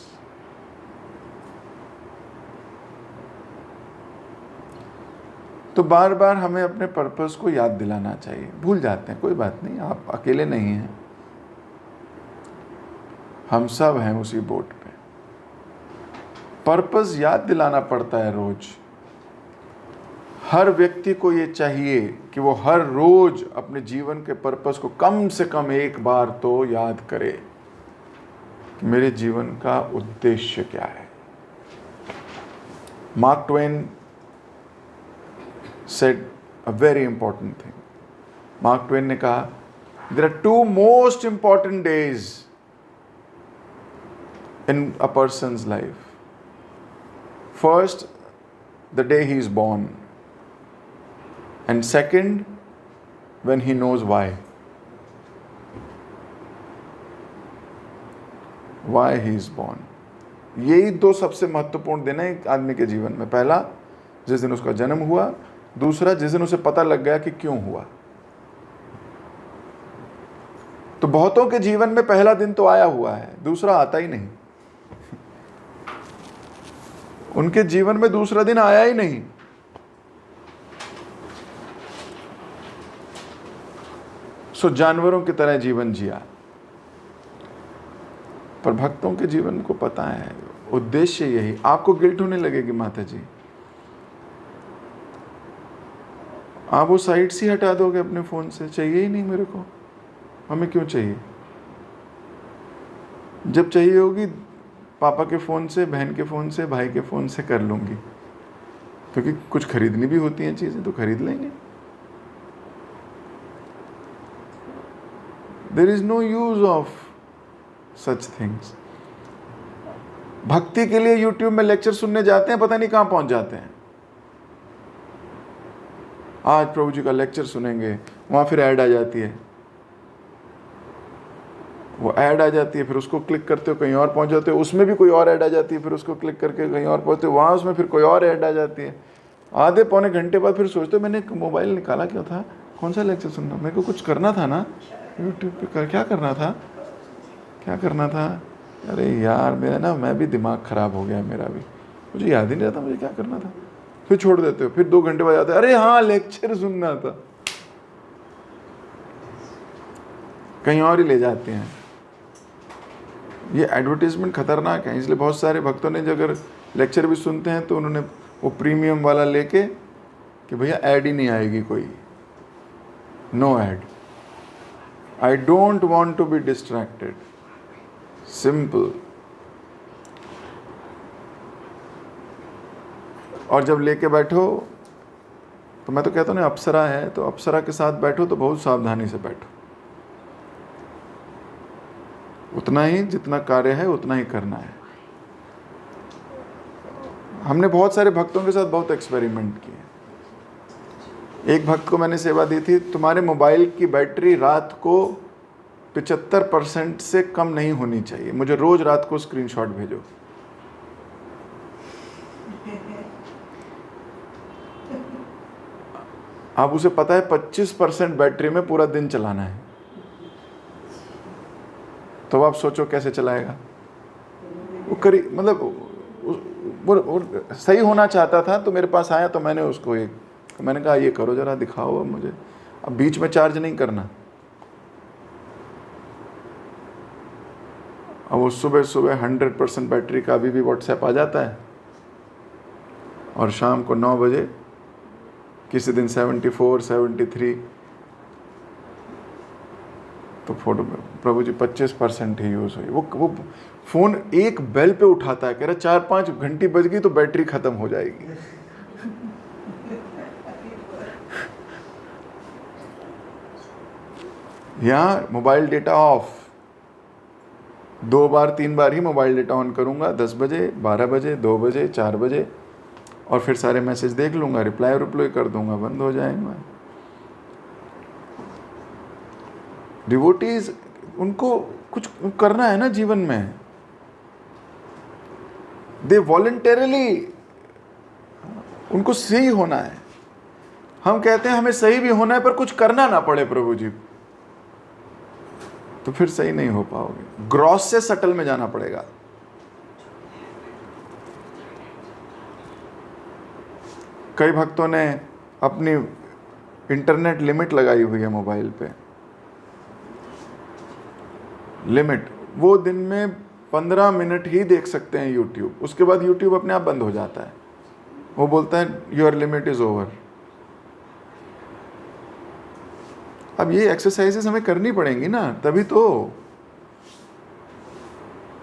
तो बार बार हमें अपने पर्पस को याद दिलाना चाहिए। भूल जाते हैं, कोई बात नहीं, आप अकेले नहीं हैं, हम सब हैं उसी बोट पे। पर्पस याद दिलाना पड़ता है रोज। हर व्यक्ति को ये चाहिए कि वो हर रोज अपने जीवन के पर्पस को कम से कम एक बार तो याद करे कि मेरे जीवन का उद्देश्य क्या है। Mark Twain said a very important thing. Mark Twain ने कहा, there are two most important days in a person's life. First, the day he is born, and second, when he knows why. Why he is born. यही दो सबसे महत्वपूर्ण दिन है एक आदमी के जीवन में। पहला, जिस दिन उसका जन्म हुआ। दूसरा, जिस दिन उसे पता लग गया कि क्यों हुआ। तो बहुतों के जीवन में पहला दिन तो आया हुआ है, दूसरा आता ही नहीं। उनके जीवन में दूसरा दिन आया ही नहीं। सो जानवरों की तरह जीवन जिया। पर भक्तों के जीवन को पता है उद्देश्य यही। आपको गिल्ट होने लगेगी माता जी, आप वो साइट्स ही हटा दोगे अपने फ़ोन से, चाहिए ही नहीं मेरे को, हमें क्यों चाहिए। जब चाहिए होगी पापा के फ़ोन से, बहन के फ़ोन से, भाई के फ़ोन से कर लूँगी, क्योंकि कुछ खरीदनी भी होती हैं चीज़ें तो खरीद लेंगे। There is no use of such things. भक्ति के लिए यूट्यूब में लेक्चर सुनने जाते हैं, पता नहीं कहाँ पहुँच जाते हैं। आज प्रभु जी का लेक्चर सुनेंगे, वहाँ फिर ऐड आ जाती है, वो ऐड आ जाती है, फिर उसको क्लिक करते हो कहीं और पहुँच जाते हो, उसमें भी कोई और ऐड आ जाती है, फिर उसको क्लिक करके कहीं और पहुँचते हो, वहाँ उसमें फिर कोई और ऐड आ जाती है। आधे पौने घंटे बाद फिर सोचते हो मैंने मोबाइल निकाला क्यों था, कौन सा लेक्चर सुनना, मेरे को कुछ करना था ना यूट्यूब पे, क्या करना था, क्या करना था। अरे यार मेरा ना, मैं भी दिमाग ख़राब हो गया मेरा भी, मुझे याद ही नहीं रहता मुझे क्या करना था। फिर छोड़ देते हो, फिर 2 घंटे बाद आते अरे हाँ लेक्चर सुनना था, कहीं और ही ले जाते हैं। ये एडवर्टीजमेंट खतरनाक है, इसलिए बहुत सारे भक्तों ने जो अगर लेक्चर भी सुनते हैं तो उन्होंने वो प्रीमियम वाला लेके कि भैया ऐड ही नहीं आएगी कोई, no ad, I don't want to be distracted, simple. और जब लेके बैठो तो मैं तो कहता हूँ ना, अप्सरा है तो अप्सरा के साथ बैठो तो बहुत सावधानी से बैठो, उतना ही जितना कार्य है उतना ही करना है। हमने बहुत सारे भक्तों के साथ बहुत एक्सपेरिमेंट किए। एक भक्त को मैंने सेवा दी थी, तुम्हारे मोबाइल की बैटरी रात को 75% से कम नहीं होनी चाहिए, मुझे रोज रात को स्क्रीनशॉट भेजो। अब उसे पता है 25% बैटरी में पूरा दिन चलाना है, तो आप सोचो कैसे चलाएगा वो। मतलब वो सही होना चाहता था तो मेरे पास आया, तो मैंने कहा ये करो जरा, दिखाओ अब मुझे। अब बीच में चार्ज नहीं करना। अब वो सुबह 100% बैटरी का अभी भी व्हाट्सएप आ जाता है, और शाम को 9 बजे, किसी दिन 74, 73, तो फोटो में प्रभु जी 25% ही यूज़ हुई। वो फ़ोन एक बेल पे उठाता है, कह रहा 4-5 घंटी बज गई तो बैटरी ख़त्म हो जाएगी। यहाँ mobile data of, 2 bar 3 bar he mobile data on करूँगा, 10 बजे, 12 बजे, 2 बजे, 4 बजे, और फिर सारे मैसेज देख लूँगा, रिप्लाई कर दूँगा, बंद हो जाएंगे। डिवोटीज, उनको कुछ करना है ना जीवन में, दे वॉलंटरली, उनको सही होना है। हम कहते हैं हमें सही भी होना है पर कुछ करना ना पड़े प्रभु जी, तो फिर सही नहीं हो पाओगे। ग्रॉस से सटल में जाना पड़ेगा। कई भक्तों ने अपनी इंटरनेट लिमिट लगाई हुई है मोबाइल पे, लिमिट, वो दिन में 15 मिनट ही देख सकते हैं यूट्यूब, उसके बाद यूट्यूब अपने आप बंद हो जाता है। वो बोलता है योर लिमिट इज ओवर। अब ये एक्सरसाइजेस हमें करनी पड़ेंगी ना, तभी तो।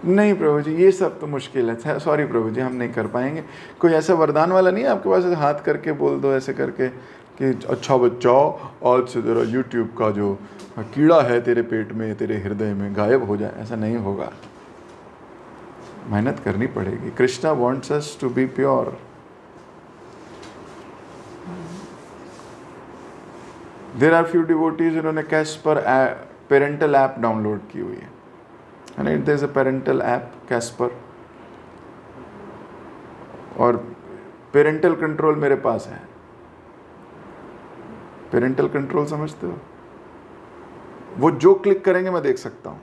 नहीं प्रभु जी ये सब तो मुश्किल है, सॉरी प्रभु जी हम नहीं कर पाएंगे। कोई ऐसा वरदान वाला नहीं है आपके पास, हाथ करके बोल दो ऐसे करके कि अच्छा बच्चा आज से तेरा यूट्यूब का जो कीड़ा है तेरे पेट में, तेरे हृदय में गायब हो जाए? ऐसा नहीं होगा, मेहनत करनी पड़ेगी। Krishna wants us to be pure. There are few devotees जिन्होंने कैस्पर पेरेंटल ऐप डाउनलोड की हुई है, and there is a parental app Casper, और पेरेंटल कंट्रोल मेरे पास है। पेरेंटल कंट्रोल समझते हो? वो जो क्लिक करेंगे मैं देख सकता हूं,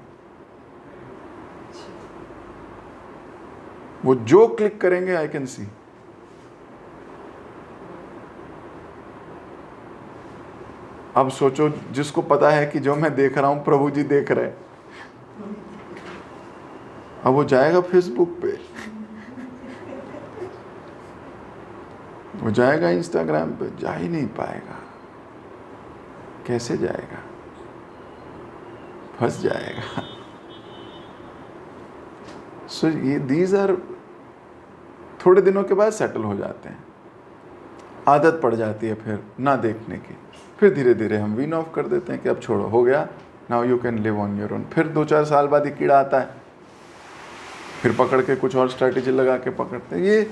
वो जो क्लिक करेंगे आई कैन सी। अब सोचो, जिसको पता है कि जो मैं देख रहा हूं प्रभु जी देख रहे हैं, अब वो जाएगा फेसबुक पे, वो जाएगा इंस्टाग्राम पे, जा ही नहीं पाएगा। कैसे जाएगा? फंस जाएगा। सो ये दीज आर थोड़े दिनों के बाद सेटल हो जाते हैं, आदत पड़ जाती है फिर ना देखने की। फिर धीरे धीरे हम वीन ऑफ कर देते हैं कि अब छोड़ो, हो गया, now you can live on your own. फिर 2-4 साल बाद ये कीड़ा आता है, फिर पकड़ के कुछ और स्ट्रैटेजी लगा के पकड़ते हैं। ये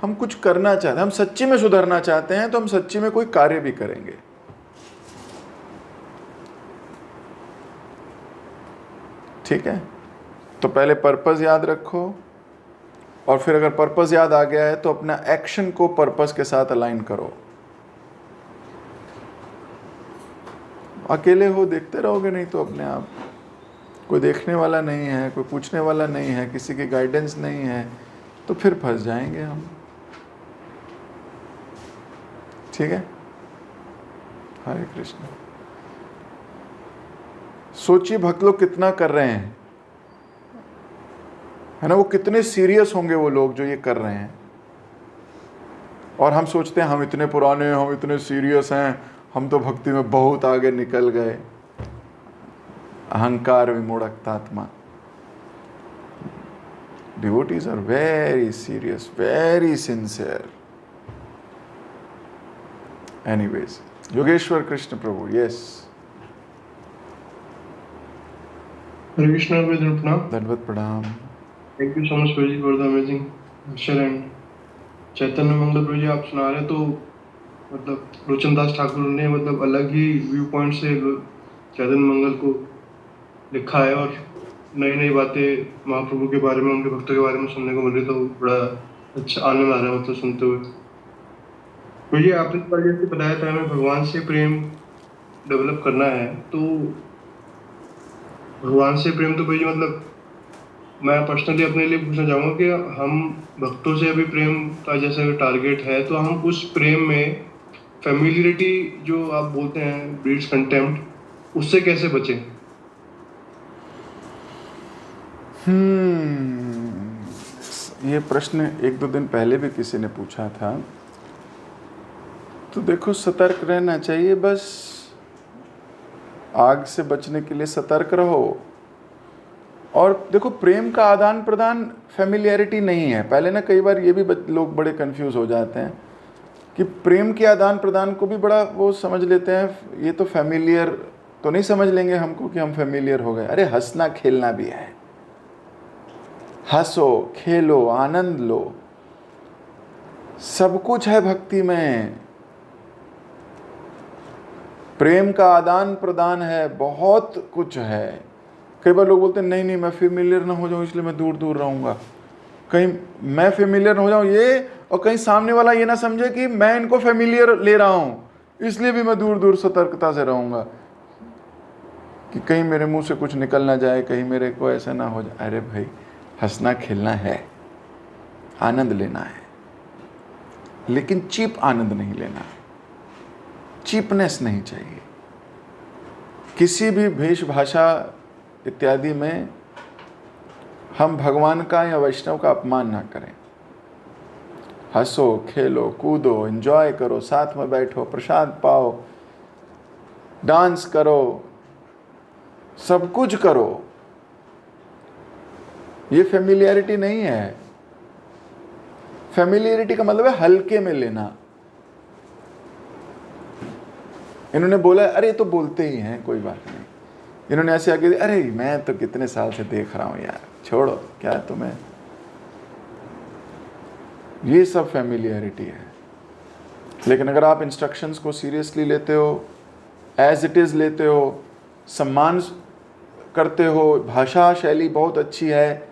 हम कुछ करना चाहते हैं, हम सच्ची में सुधरना चाहते हैं तो हम सच्ची में कोई कार्य भी करेंगे। ठीक है, तो पहले पर्पस याद रखो, और फिर अगर पर्पस याद आ गया है तो अपना एक्शन को पर्पस के साथ अलाइन करो। अकेले हो देखते रहोगे नहीं तो अपने आप, कोई देखने वाला नहीं है, कोई पूछने वाला नहीं है, किसी की गाइडेंस नहीं है, तो फिर फंस जाएंगे हम। ठीक है, हरे कृष्ण। सोचिए भक्त लोग कितना कर रहे हैं, है ना, वो कितने सीरियस होंगे वो लोग जो ये कर रहे हैं। और हम सोचते हैं हम इतने पुराने, हम इतने सीरियस हैं, हम तो भक्ति में बहुत आगे निकल गए। अहंकार विमूढ़तात्मा। Devotees are very serious, very sincere. Anyways, Yogeshwar Krishna Prabhu, yes. Hare Krishna, प्रणाम। दंडवत प्रणाम। Thank you so much Prabhu ji for the amazing lecture and Chaitanya Mangal. Prabhu ji आप सुना रहे तो मतलब लोचन दास ठाकुर ने मतलब अलग ही व्यू पॉइंट से चैतन्य मंगल को लिखा है, और नई नई बातें महाप्रभु के बारे में, उनके भक्तों के बारे में सुनने को मिल रही, तो बड़ा अच्छा आनंद आ रहा है मतलब सुनते हुए। प्रभु जी आपने जैसे बताया था हमें भगवान से प्रेम डेवलप करना है, तो भगवान से प्रेम तो प्रभु जी मतलब मैं पर्सनली अपने लिए पूछना चाहूँगा कि हम भक्तों से अभी प्रेम का जैसे टारगेट है, तो हम उस प्रेम में फेमिलियरिटी जो आप बोलते हैं ब्रीड्स कंटेम्प्ट, उससे कैसे बचें? ये प्रश्न 1-2 दिन पहले भी किसी ने पूछा था। तो देखो, सतर्क रहना चाहिए, बस आग से बचने के लिए सतर्क रहो। और देखो, प्रेम का आदान प्रदान फेमिलियरिटी नहीं है। पहले ना कई बार ये भी लोग बड़े कंफ्यूज हो जाते हैं कि प्रेम के आदान प्रदान को भी बड़ा वो समझ लेते हैं, ये तो फेमिलियर तो नहीं समझ लेंगे हमको कि हम फेमिलियर हो गए। अरे हंसना खेलना भी है, हंसो खेलो आनंद लो, सब कुछ है भक्ति में। प्रेम का आदान प्रदान है, बहुत कुछ है। कई बार लोग बोलते हैं नहीं नहीं मैं फेमिलियर ना हो जाऊं इसलिए मैं दूर दूर रहूंगा, कहीं मैं फेमिलियर हो जाऊं ये, और कहीं सामने वाला ये ना समझे कि मैं इनको फेमिलियर ले रहा हूं इसलिए भी मैं दूर दूर सतर्कता से रहूंगा कि कहीं मेरे मुंह से कुछ निकल ना जाए, कहीं मेरे को ऐसा ना हो जाए। अरे भाई, हंसना खेलना है, आनंद लेना है, लेकिन चीप आनंद नहीं लेना, चीपनेस नहीं चाहिए। किसी भी भेष भाषा इत्यादि में हम भगवान का या वैष्णव का अपमान ना करें। हंसो खेलो कूदो, एंजॉय करो, साथ में बैठो, प्रसाद पाओ, डांस करो, सब कुछ करो। ये फेमिलियरिटी नहीं है। फेमिलियरिटी का मतलब है हल्के में लेना। इन्होंने बोला अरे तो बोलते ही हैं, कोई बात नहीं। इन्होंने ऐसे आके अरे मैं तो कितने साल से देख रहा हूं यार, छोड़ो क्या तुम्हें। ये सब फेमिलियरिटी है। लेकिन अगर आप इंस्ट्रक्शंस को सीरियसली लेते हो, एज इट इज लेते हो, सम्मान करते हो, भाषा शैली बहुत अच्छी है,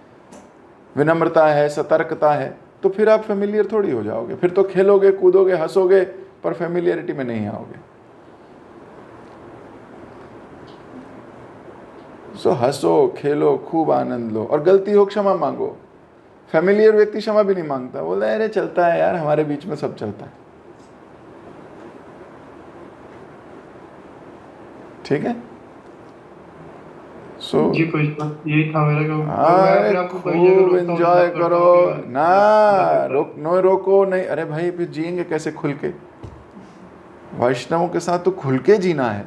विनम्रता है, सतर्कता है, तो फिर आप फेमिलियर थोड़ी हो जाओगे। फिर तो खेलोगे कूदोगे हंसोगे, पर फेमिलियरिटी में नहीं आओगे। सो हंसो खेलो खूब आनंद लो, और गलती हो क्षमा मांगो। फैमिलियर व्यक्ति क्षमा भी नहीं मांगता, बोलता है अरे चलता है यार, हमारे बीच में सब चलता है। ठीक है। सो जी कोई बात, यही था मेरा कि मैं अरे अपने आप को कई जगह खूब रोकता हूँ, एंजॉय जब करता करो हूँ कि ना, यार रोको नहीं। अरे भाई फिर जिएंगे कैसे खुल के? वैष्णवों के साथ तो खुल के जीना है,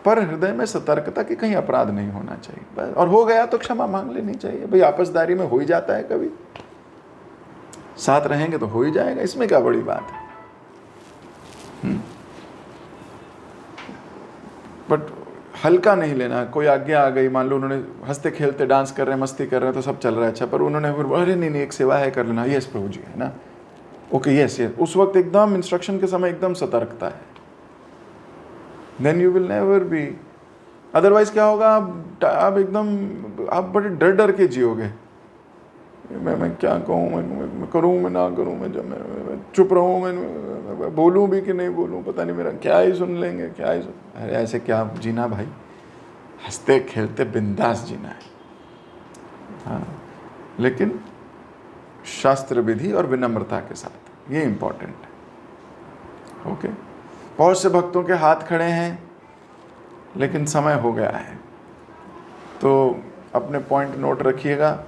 पर हृदय में सतर्कता कि कहीं अपराध नहीं होना चाहिए बस। और हो गया तो क्षमा मांग लेनी चाहिए भाई, आपसदारी में हो ही जाता है, कभी साथ रहेंगे तो हो ही जाएगा, इसमें क्या बड़ी बात है। बट हल्का नहीं लेना। कोई आज्ञा आ गई, मान लो उन्होंने हंसते खेलते डांस कर रहे हैं, मस्ती कर रहे हैं, तो सब चल रहा है अच्छा, पर उन्होंने फिर अरे नहीं एक सेवा है कर लेना, यस प्रभु जी, है ना, ओके यस, उस वक्त एकदम इंस्ट्रक्शन के समय एकदम सतर्कता है। Then you will never be, otherwise क्या होगा, आप एकदम आप बड़े डर डर के जियोगे। मैं क्या कहूँ, मैं करूँ मैं ना करूँ, मैं जब मैं चुप रहूँ, मैं बोलूँ भी कि नहीं बोलूँ, पता नहीं मेरा क्या ही सुन लेंगे, क्या ही सुन। अरे ऐसे क्या जीना भाई, हंसते खेलते बिंदास जीना है। हाँ, लेकिन शास्त्र विधि और विनम्रता के साथ, ये इम्पोर्टेंट है। ओके, बहुत से भक्तों के हाथ खड़े हैं, लेकिन समय हो गया है, तो अपने पॉइंट नोट रखिएगा।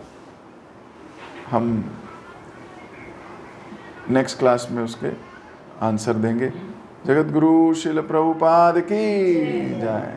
हम नेक्स्ट क्लास में उसके आंसर देंगे। जगत गुरु श्रील प्रभुपाद की जय।